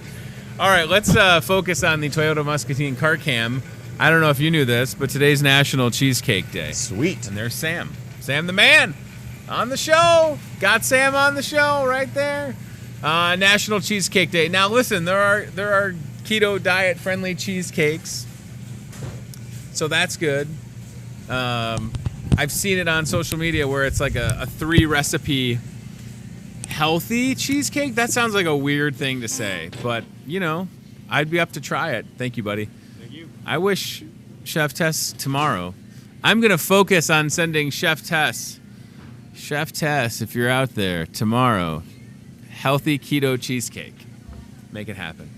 All right, let's focus on the Toyota Muscatine car cam. I don't know if you knew this, but today's National Cheesecake Day. Sweet. And there's Sam. Sam the man on the show. Got Sam on the show right there. National Cheesecake Day. Now listen, there are keto diet friendly cheesecakes. So that's good. I've seen it on social media where it's like a 3 recipe healthy cheesecake. That sounds like a weird thing to say, but you know, I'd be up to try it. Thank you, buddy. Thank you. I wish Chef Tess tomorrow. I'm going to focus on sending Chef Tess, if you're out there, tomorrow, healthy keto cheesecake. Make it happen.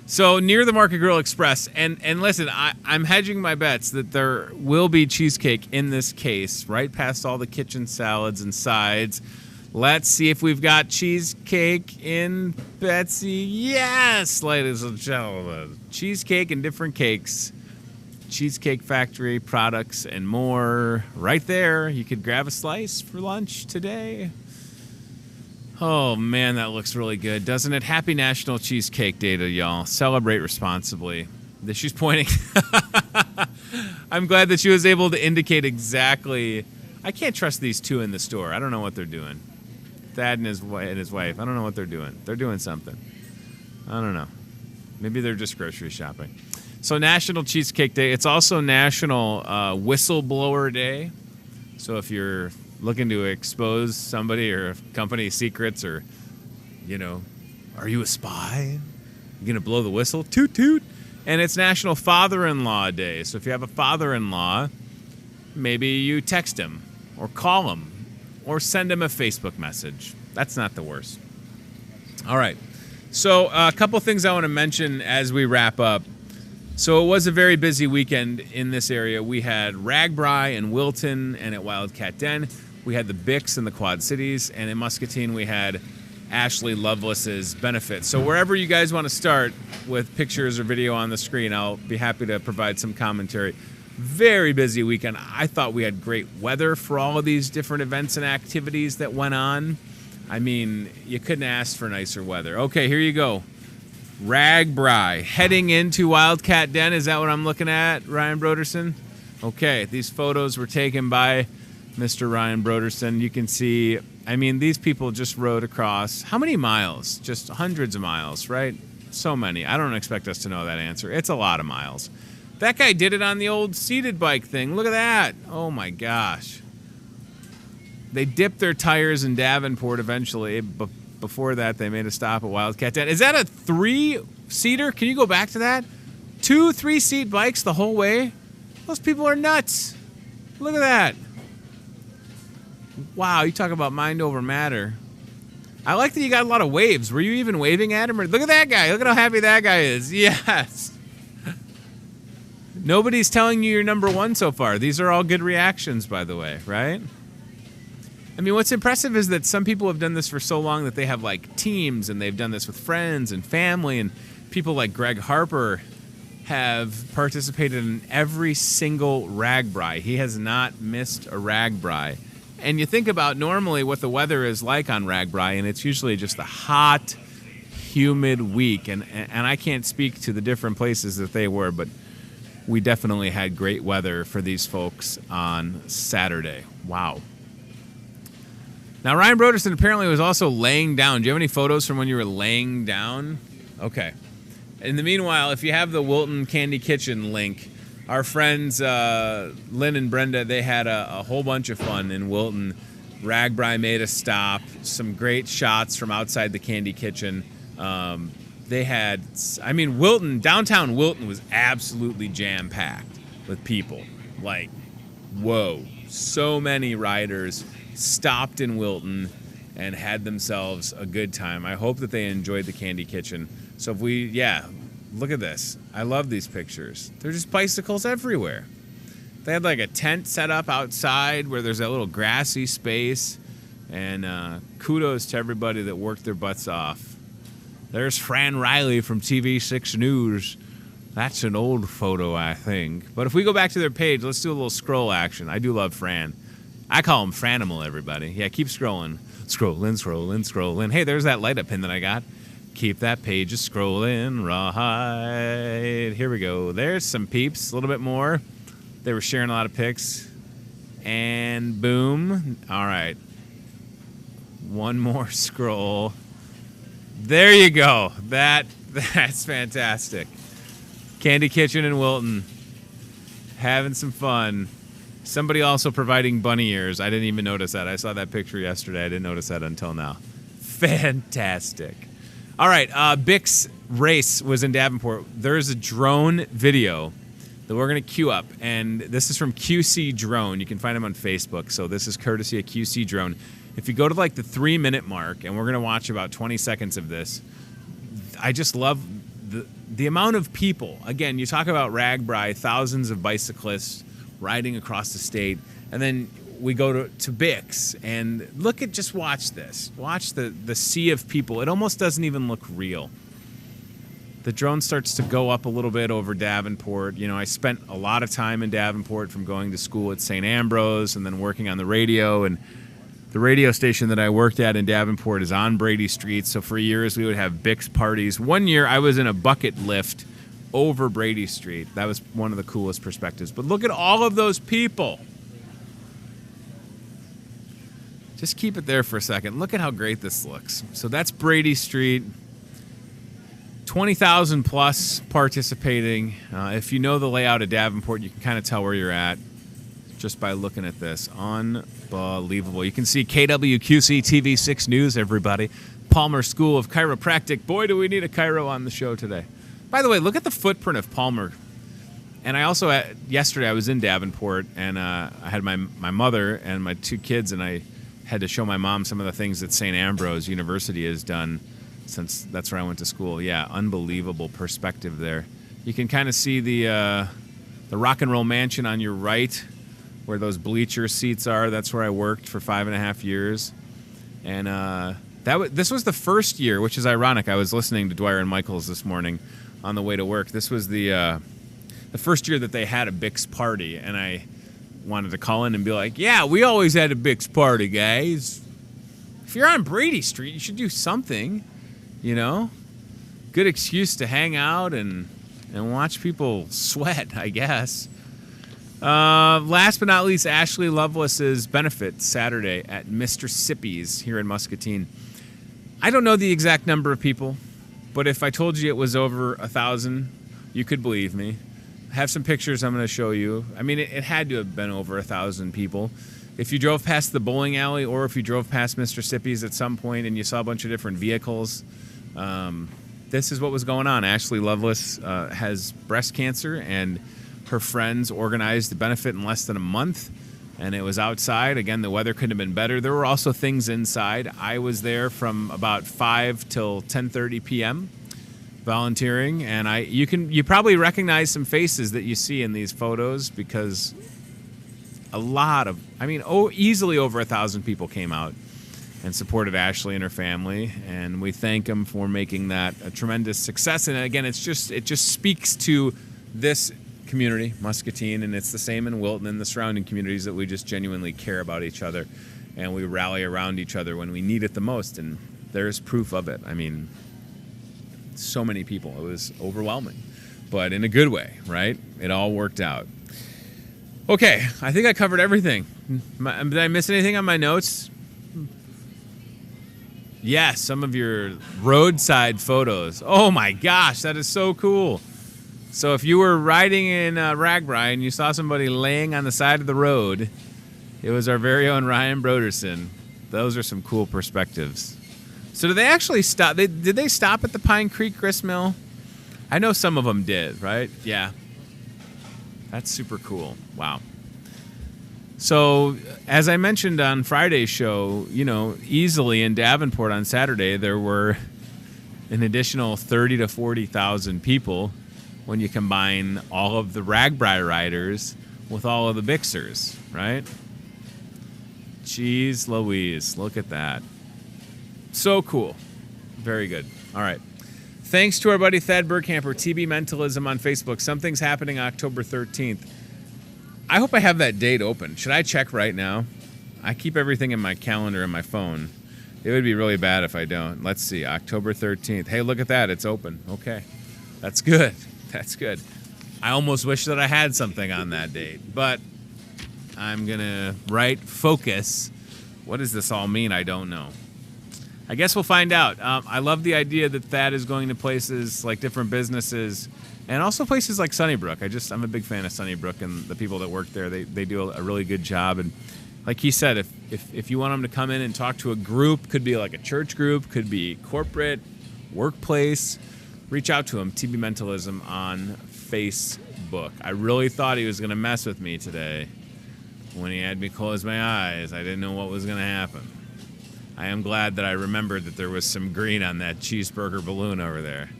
So near the Market Grill Express, and listen, I'm hedging my bets that there will be cheesecake in this case, right past all the kitchen salads and sides. Let's see if we've got cheesecake in Betsy. Yes, ladies and gentlemen. Cheesecake and different cakes. Cheesecake Factory products and more right there. You could grab a slice for lunch today. Oh, man, that looks really good, doesn't it? Happy National Cheesecake Day to y'all. Celebrate responsibly. She's pointing. I'm glad that she was able to indicate exactly. I can't trust these two in the store. I don't know what they're doing. Thad and his wife. I don't know what they're doing. They're doing something. I don't know. Maybe they're just grocery shopping. So National Cheesecake Day. It's also National Whistleblower Day. So if you're looking to expose somebody or a company's secrets, or, you know, are you a spy? You going to blow the whistle? Toot, toot. And it's National Father-in-Law Day. So if you have a father-in-law, maybe you text him or call him or send him a Facebook message. That's not the worst. All right. So a couple things I want to mention as we wrap up. So it was a very busy weekend in this area. We had Ragbri in Wilton and at Wildcat Den. We had the Bix in the Quad Cities. And in Muscatine, we had Ashley Lovelace's benefit. So wherever you guys want to start with pictures or video on the screen, I'll be happy to provide some commentary. Very busy weekend. I thought we had great weather for all of these different events and activities that went on. I mean, you couldn't ask for nicer weather. Okay, here you go. Ragbri heading into Wildcat Den. Is that what I'm looking at, Ryan Broderson? Okay, these photos were taken by Mr. Ryan Broderson. You can see, I mean, these people just rode across. How many miles? Just hundreds of miles, right? So many. I don't expect us to know that answer. It's a lot of miles. That guy did it on the old seated bike thing. Look at that. Oh, my gosh. They dipped their tires in Davenport eventually, but before that, they made a stop at Wildcat Den. Is that a 3-seater? Can you go back to that? 2 3-seat bikes the whole way? Those people are nuts. Look at that. Wow, you talk about mind over matter. I like that you got a lot of waves. Were you even waving at him? Look at that guy. Look at how happy that guy is. Yes. Nobody's telling you you're number one so far. These are all good reactions, by the way, right? I mean, what's impressive is that some people have done this for so long that they have, like, teams, and they've done this with friends and family, and people like Greg Harper have participated in every single Ragbri. He has not missed a Ragbri. And you think about normally what the weather is like on Ragbri, and it's usually just a hot, humid week. And I can't speak to the different places that they were, but we definitely had great weather for these folks on Saturday. Wow. Now, Ryan Broderson apparently was also laying down. Do you have any photos from when you were laying down? Okay. In the meanwhile, if you have the Wilton Candy Kitchen link, our friends Lynn and Brenda, they had a whole bunch of fun in Wilton. Ragbri made a stop. Some great shots from outside the Candy Kitchen. They had, I mean, Wilton, downtown Wilton was absolutely jam-packed with people. Like, whoa. So many riders stopped in Wilton and had themselves a good time. I hope that they enjoyed the Candy Kitchen. So if we, look at this. I love these pictures. They're just bicycles everywhere. They had like a tent set up outside where there's a little grassy space. And kudos to everybody that worked their butts off. There's Fran Riley from TV6 News. That's an old photo, I think. But if we go back to their page, let's do a little scroll action. I do love Fran. I call him Franimal, everybody. Yeah, keep scrolling. Scrolling. Hey, there's that light up pin that I got. Keep that page scrolling right. Here we go. There's some peeps, a little bit more. They were sharing a lot of pics. And boom. All right. One more scroll. There you go. That's fantastic. Candy Kitchen in Wilton. Having some fun. Somebody also providing bunny ears. I didn't even notice that. I saw that picture yesterday. I didn't notice that until now. Fantastic. All right. Bix race was in Davenport. There's a drone video that we're going to queue up. And this is from QC Drone. You can find them on Facebook. So this is courtesy of QC Drone. If you go to like the 3-minute mark, and we're going to watch about 20 seconds of this, I just love the amount of people. Again, you talk about RAGBRAI, thousands of bicyclists riding across the state, and then we go to Bix, and watch this. Watch the sea of people. It almost doesn't even look real. The drone starts to go up a little bit over Davenport. You know, I spent a lot of time in Davenport from going to school at St. Ambrose and then working on the radio, and the radio station that I worked at in Davenport is on Brady Street, so for years we would have Bix parties. One year I was in a bucket lift over Brady Street. That was one of the coolest perspectives. But look at all of those people. Just keep it there for a second. Look at how great this looks. So that's Brady Street. 20,000 plus participating. If you know the layout of Davenport, you can kind of tell where you're at just by looking at this. Unbelievable. You can see KWQC TV6 News, everybody. Palmer School of Chiropractic. Boy, do we need a chiro on the show today. By the way, look at the footprint of Palmer. And I also, yesterday I was in Davenport, and I had my mother and my 2 kids, and I had to show my mom some of the things that St. Ambrose University has done, since that's where I went to school. Yeah, unbelievable perspective there. You can kind of see the Rock and Roll Mansion on your right, where those bleacher seats are. That's where I worked for 5.5 years. And this was the first year, which is ironic. I was listening to Dwyer and Michaels this morning on the way to work. This was the first year that they had a Bix party, and I wanted to call in and be like, yeah, we always had a Bix party, guys. If you're on Brady Street, you should do something, you know? Good excuse to hang out and watch people sweat, I guess. Last but not least, Ashley Lovelace's benefit Saturday at Mr. Sippy's here in Muscatine. I don't know the exact number of people, but if I told you it was over 1,000, you could believe me. I have some pictures I'm going to show you. I mean, it had to have been over 1,000 people. If you drove past the bowling alley, or if you drove past Mr. Sippy's at some point and you saw a bunch of different vehicles, this is what was going on. Ashley Lovelace has breast cancer, and her friends organized the benefit in less than a month, and it was outside. Again, the weather couldn't have been better. There were also things inside. I was there from about 5 till 10:30 p.m. volunteering, and you probably recognize some faces that you see in these photos, because easily over 1,000 people came out and supported Ashley and her family, and we thank them for making that a tremendous success. And again, it just speaks to this community, Muscatine, and it's the same in Wilton and the surrounding communities, that we just genuinely care about each other, and we rally around each other when we need it the most. And there's proof of it. I mean, so many people. It was overwhelming, but in a good way, right? It all worked out. Okay, I think I covered everything. Did I miss anything on my notes? Yes, some of your roadside photos. Oh my gosh, that is so cool. So if you were riding in RAGBRAI and you saw somebody laying on the side of the road, it was our very own Ryan Broderson. Those are some cool perspectives. So did they actually stop? Did they stop at the Pine Creek Grist Mill? I know some of them did, right? Yeah. That's super cool. Wow. So, as I mentioned on Friday's show, easily in Davenport on Saturday, there were an additional 30 to 40,000 people when you combine all of the RAGBRAI riders with all of the Bixers, right? Jeez Louise, look at that. So cool. Very good. All right. Thanks to our buddy Thad Burkhamper, TB Mentalism on Facebook. Something's happening October 13th. I hope I have that date open. Should I check right now? I keep everything in my calendar and my phone. It would be really bad if I don't. Let's see, October 13th. Hey, look at that. It's open. Okay. That's good. That's good. I almost wish that I had something on that date, but I'm going to write focus. What does this all mean? I don't know. I guess we'll find out. I love the idea that is going to places like different businesses and also places like Sunnybrook. I'm a big fan of Sunnybrook, and the people that work there, they do a really good job. And like he said, if you want them to come in and talk to a group, could be like a church group, could be corporate, workplace, reach out to him, TB Mentalism on Facebook. I really thought he was going to mess with me today when he had me close my eyes. I didn't know what was going to happen. I am glad that I remembered that there was some green on that cheeseburger balloon over there.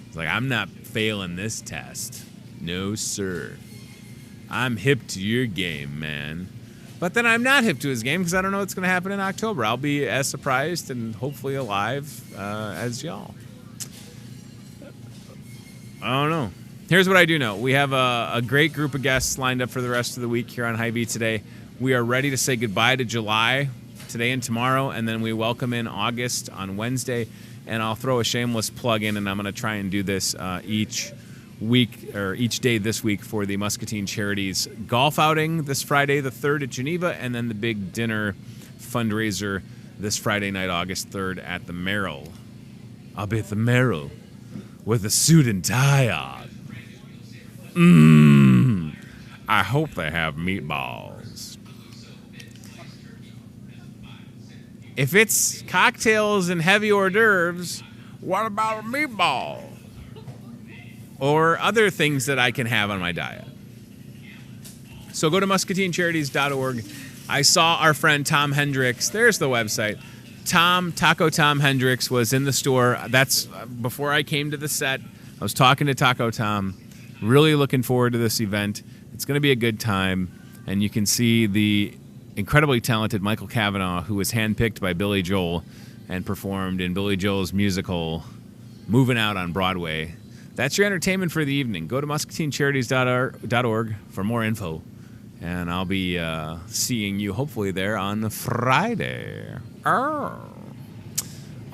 It's like, I'm not failing this test. No, sir. I'm hip to your game, man. But then I'm not hip to his game because I don't know what's going to happen in October. I'll be as surprised and hopefully alive as y'all. I don't know. Here's what I do know. We have a great group of guests lined up for the rest of the week here on Hy-Vee Today. We are ready to say goodbye to July today and tomorrow, and then we welcome in August on Wednesday. And I'll throw a shameless plug in, and I'm going to try and do this each week or each day this week for the Muscatine Charities golf outing this Friday the 3rd at Geneva, and then the big dinner fundraiser this Friday night, August 3rd at the Merrill. I'll be at the Merrill with a suit and tie on. I hope they have meatballs. If it's cocktails and heavy hors d'oeuvres, what about a meatball? Or other things that I can have on my diet. So go to muscatinecharities.org. I saw our friend Tom Hendricks. There's the website. Taco Tom Hendricks was in the store. That's before I came to the set. I was talking to Taco Tom. Really looking forward to this event. It's going to be a good time. And you can see the incredibly talented Michael Cavanaugh, who was handpicked by Billy Joel and performed in Billy Joel's musical Moving Out on Broadway. That's your entertainment for the evening. Go to muscatinecharities.org for more info. And I'll be seeing you hopefully there on Friday.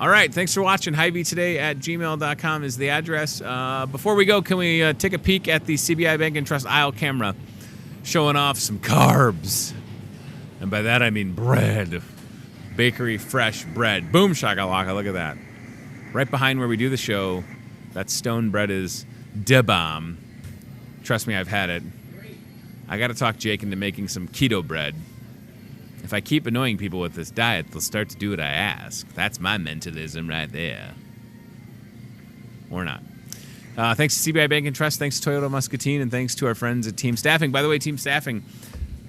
All right, thanks for watching. Hy-Vee Today at gmail.com is the address. Before we go, can we take a peek at the CBI Bank and Trust aisle camera showing off some carbs? And by that I mean bread. Bakery fresh bread. Boom shakalaka, look at that. Right behind where we do the show, that stone bread is da bomb. Trust me, I've had it. I got to talk Jake into making some keto bread. If I keep annoying people with this diet, they'll start to do what I ask. That's my mentalism right there. Or not. Thanks to CBI Bank and Trust. Thanks to Toyota Muscatine. And thanks to our friends at Team Staffing. By the way, Team Staffing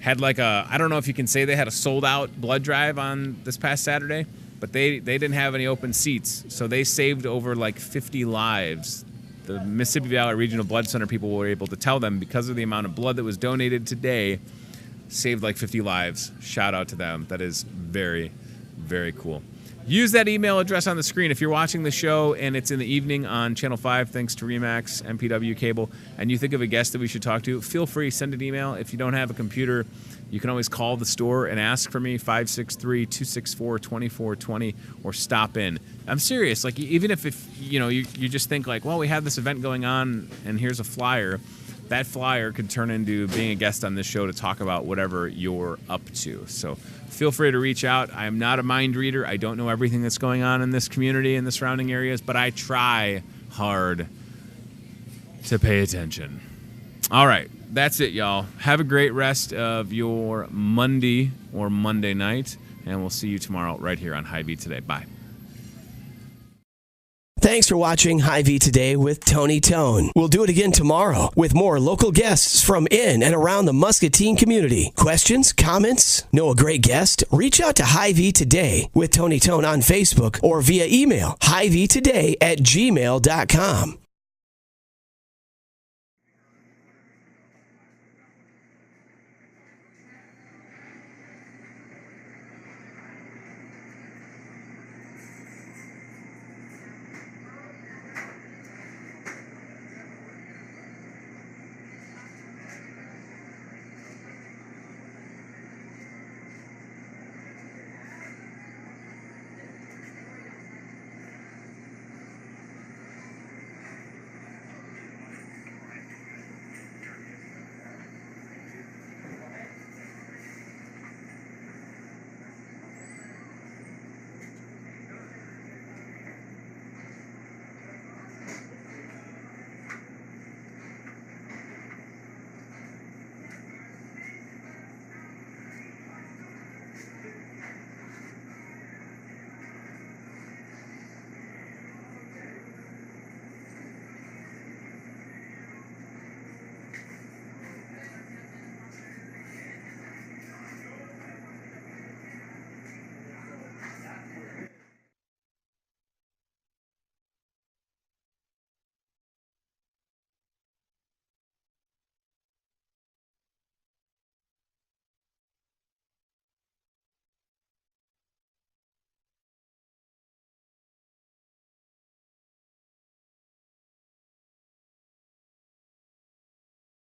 had I don't know if you can say they had a sold-out blood drive on this past Saturday, but they didn't have any open seats, so they saved over 50 lives. The Mississippi Valley Regional Blood Center people were able to tell them, because of the amount of blood that was donated today, saved 50 lives. Shout out to them. That is very, very cool. Use that email address on the screen. If you're watching the show and it's in the evening on Channel 5, thanks to Remax, MPW Cable, and you think of a guest that we should talk to, feel free, send an email. If you don't have a computer, you can always call the store and ask for me, 563-264-2420, or stop in. I'm serious. Even if you just think well, we have this event going on and here's a flyer, that flyer could turn into being a guest on this show to talk about whatever you're up to. So feel free to reach out. I am not a mind reader. I don't know everything that's going on in this community and the surrounding areas, but I try hard to pay attention. All right. That's it, y'all. Have a great rest of your Monday or Monday night, and we'll see you tomorrow right here on Hy-Vee Today. Bye. Thanks for watching Hy-Vee Today with Tony Tone. We'll do it again tomorrow with more local guests from in and around the Muscatine community. Questions, comments, know a great guest? Reach out to Hy-Vee Today with Tony Tone on Facebook or via email, hyveetoday@gmail.com.